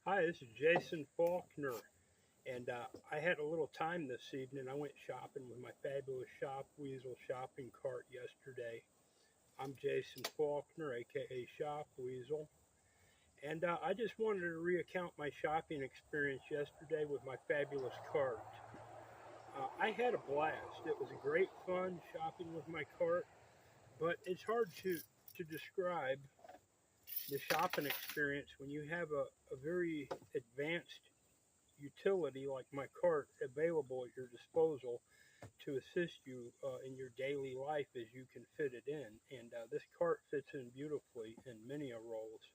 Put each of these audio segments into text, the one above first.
Hi, this is Jason Faulkner, and I had a little time this evening. I went shopping with my fabulous Shop Weasel shopping cart yesterday. I'm Jason Faulkner, aka Shop Weasel, and I just wanted to recount my shopping experience yesterday with my fabulous cart. I had a blast. It was great fun shopping with my cart, but it's hard to describe the shopping experience when you have a very advanced utility like my cart available at your disposal to assist you in your daily life as you can fit it in. And this cart fits in beautifully in many a roles.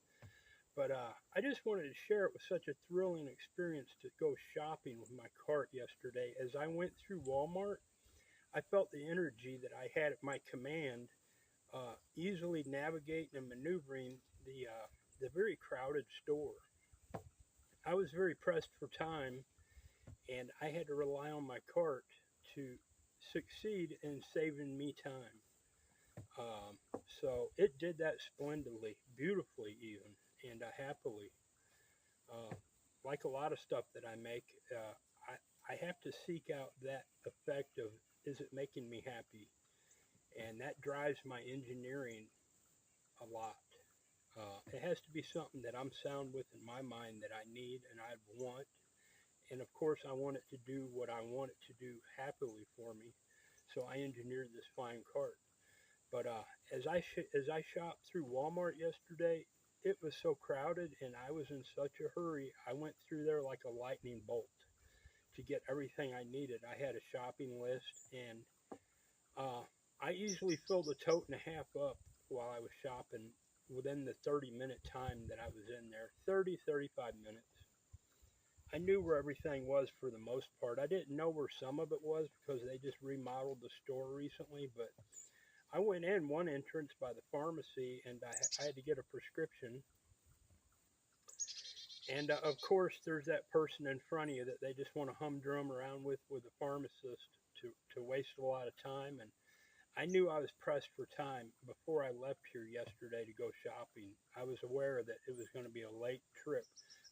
But I just wanted to share it was such a thrilling experience to go shopping with my cart yesterday. As I went through Walmart, I felt the energy that I had at my command, easily navigating and maneuvering the very crowded store. I was very pressed for time and I had to rely on my cart to succeed in saving me time. So it did that splendidly, beautifully, even, and happily. Uh, like a lot of stuff that I make, I have to seek out that effect of is it making me happy? And that drives my engineering a lot. It has to be something that I'm sound with in my mind that I need and I want. And of course, I want it to do what I want it to do happily for me. So I engineered this fine cart. But as I shopped through Walmart yesterday, it was so crowded and I was in such a hurry. I went through there like a lightning bolt to get everything I needed. I had a shopping list and uh, I easily filled a tote and a half up while I was shopping within the 30-minute time that I was in there. 35 minutes. I knew where everything was for the most part. I didn't know where some of it was because they just remodeled the store recently, but I went in one entrance by the pharmacy and I had to get a prescription. And of course, there's that person in front of you that they just want to humdrum around with the pharmacist to waste a lot of time. And I knew I was pressed for time before I left here yesterday to go shopping. I was aware that it was going to be a late trip.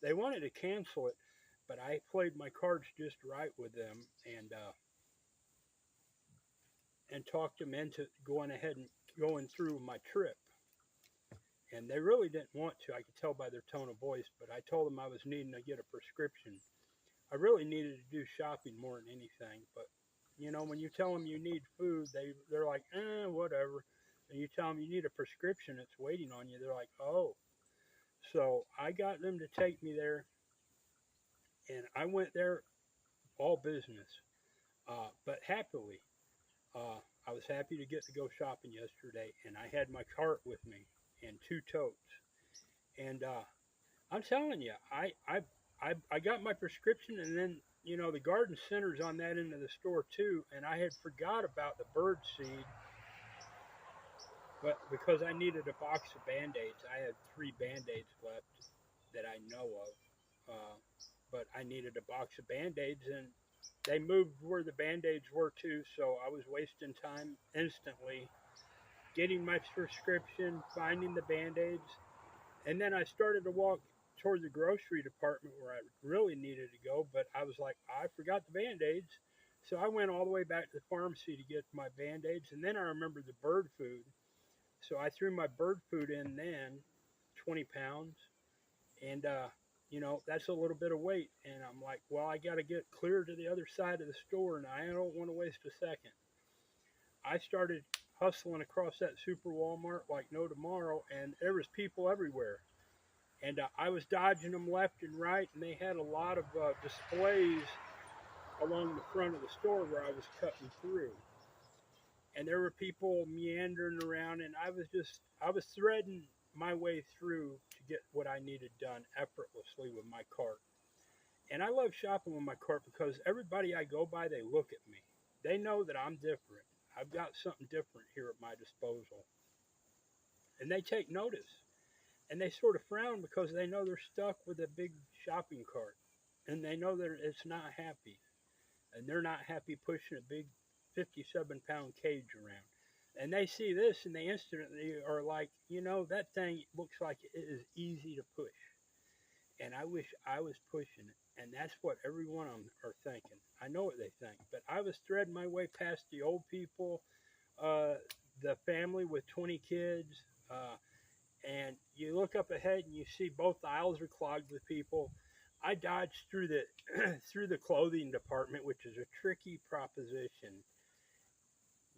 They wanted to cancel it, but I played my cards just right with them and talked them into going ahead and going through my trip. And they really didn't want to. I could tell by their tone of voice, but I told them I was needing to get a prescription. I really needed to do shopping more than anything, but when you tell them you need food, they're like, whatever. And you tell them you need a prescription that's waiting on you, they're like, oh. So I got them to take me there, and I went there all business, but happily. Uh, I was happy to get to go shopping yesterday, and I had my cart with me and two totes. And I'm telling you, I got my prescription, and then the garden center's on that end of the store too, and I had forgot about the bird seed, but because I needed a box of band-aids, I had 3 band-aids left that I know of, but I needed a box of band-aids, and they moved where the band-aids were too, so I was wasting time instantly getting my prescription, finding the band-aids, and then I started to walk toward the grocery department where I really needed to go, but I was like, I forgot the band-aids. So I went all the way back to the pharmacy to get my band-aids, and then I remembered the bird food. So I threw my bird food in then, 20 pounds, and that's a little bit of weight. And I'm like, well, I got to get clear to the other side of the store, and I don't want to waste a second. I started hustling across that super Walmart like no tomorrow, and there was people everywhere. And I was dodging them left and right, and they had a lot of displays along the front of the store where I was cutting through. And there were people meandering around, and I was threading my way through to get what I needed done effortlessly with my cart. And I love shopping with my cart because everybody I go by, they look at me. They know that I'm different. I've got something different here at my disposal. And they take notice. And they sort of frown because they know they're stuck with a big shopping cart. And they know that it's not happy. And they're not happy pushing a big 57-pound cage around. And they see this and they instantly are like, that thing looks like it is easy to push. and I wish I was pushing it. And that's what every one of them are thinking. I know what they think, but I was threading my way past the old people, uh, the family with 20 kids, uh, and you look up ahead and you see both aisles are clogged with people. I dodged through the through the clothing department, which is a tricky proposition.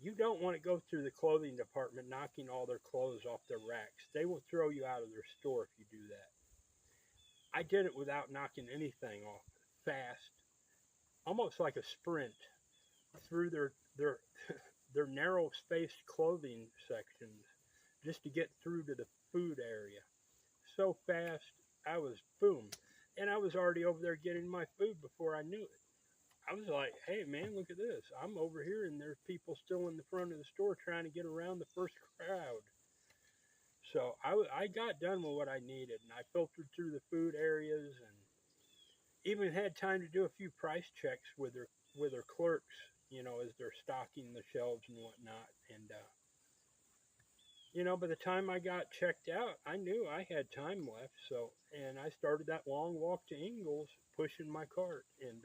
You don't want to go through the clothing department knocking all their clothes off their racks. They will throw you out of their store if you do that. I did it without knocking anything off, fast, almost like a sprint through their their narrow spaced clothing sections just to get through to the food area. So fast, I was boom, and I was already over there getting my food before I knew it. I was like, hey man, look at this. I'm over here and there's people still in the front of the store trying to get around the first crowd. So I got done with what I needed, and I filtered through the food areas and even had time to do a few price checks with their clerks, as they're stocking the shelves and whatnot. And by the time I got checked out, I knew I had time left. So, and I started that long walk to Ingles, pushing my cart, and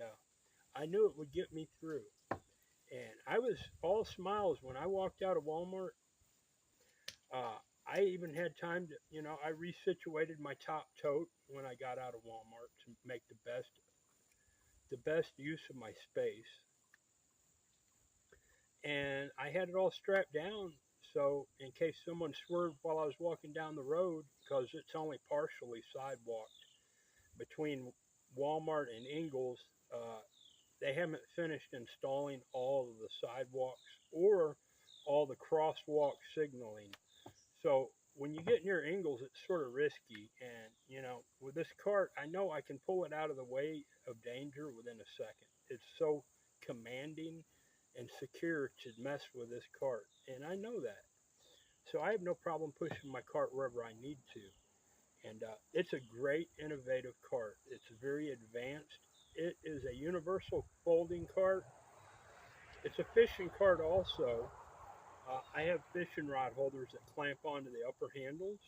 I knew it would get me through. And I was all smiles when I walked out of Walmart. I even had time to, I resituated my top tote when I got out of Walmart to make the best use of my space. And I had it all strapped down so in case someone swerved while I was walking down the road, because it's only partially sidewalked between Walmart and Ingles. They haven't finished installing all of the sidewalks or all the crosswalk signaling. So when you get near Ingles, it's sort of risky. And, with this cart, I know I can pull it out of the way of danger within a second. It's so commanding and secure to mess with this cart. And I know that. So I have no problem pushing my cart wherever I need to. And it's a great, innovative cart. It's very advanced. It is a universal folding cart. It's a fishing cart also. I have fishing rod holders that clamp onto the upper handles,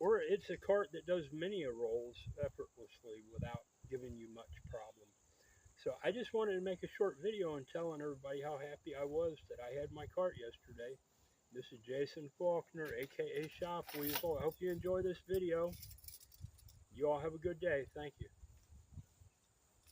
or it's a cart that does many rolls effortlessly without giving you much problem. So I just wanted to make a short video and telling everybody how happy I was that I had my cart yesterday. This is Jason Faulkner, aka Shop Weasel. I hope you enjoy this video. You all have a good day. Thank you.